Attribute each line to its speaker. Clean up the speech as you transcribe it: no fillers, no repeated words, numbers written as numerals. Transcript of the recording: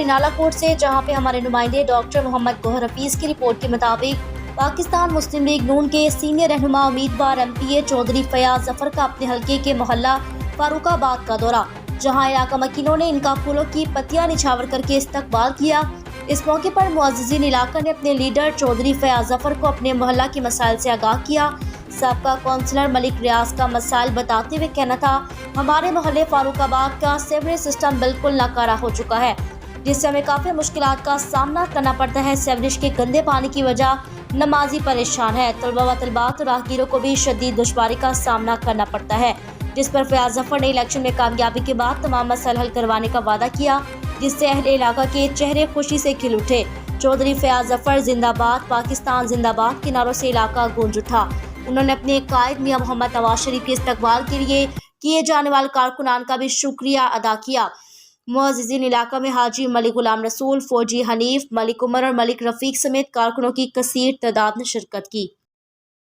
Speaker 1: नाला कोट से, जहां पे हमारे नुमाइंदे डॉक्टर मोहम्मद गौहर हफीज की रिपोर्ट के मुताबिक पाकिस्तान मुस्लिम लीग नून के सीनियर रहनुमा उम्मीदवार MPA चौधरी फयाज जफर का अपने हल्के के मोहल्ला फारूकाबाद का दौरा, जहां इलाका मकीनों ने इनका फूलों की पत्तियां निछावर करके इस्तकबाल किया। इस मौके पर मुअज़्ज़िज़ीन इलाका ने अपने लीडर चौधरी फयाज जफर को अपने मोहल्ला के मसाइल से आगाह किया। साबका कौंसलर मलिक रियाज का मसाइल बताते हुए कहना था, हमारे मोहल्ले फारूकाबाद का सीवरेज सिस्टम बिल्कुल नाकारा हो चुका है, जिससे हमें काफ़ी मुश्किलात का सामना करना पड़ता है। सीवरेज के गंदे पानी की वजह नमाजी परेशान है, तलबा व तलबात और राहगीरों को भी शदीद दुश्वारी का सामना करना पड़ता है, जिस पर फयाज जफर ने इलेक्शन में कामयाबी के बाद तमाम मसाइल हल करवाने का वादा किया, जिससे अहले इलाका के चेहरे खुशी से खिल उठे। चौधरी फयाज जफर जिंदाबाद, पाकिस्तान जिंदाबाद के नारों से इलाका गूंज उठा। उन्होंने अपने कायद मियां मोहम्मद नवाज शरीफ के इस्तकबाल के लिए किए जाने वाले कारकुनान का भी शुक्रिया अदा किया। मुअज़्ज़िज़ीन इलाका में हाजी मलिक गुलाम रसूल, फौजी हनीफ, मलिक उमर और मलिक रफीक समेत कारकुनों की कसीर तादाद ने शिरकत की।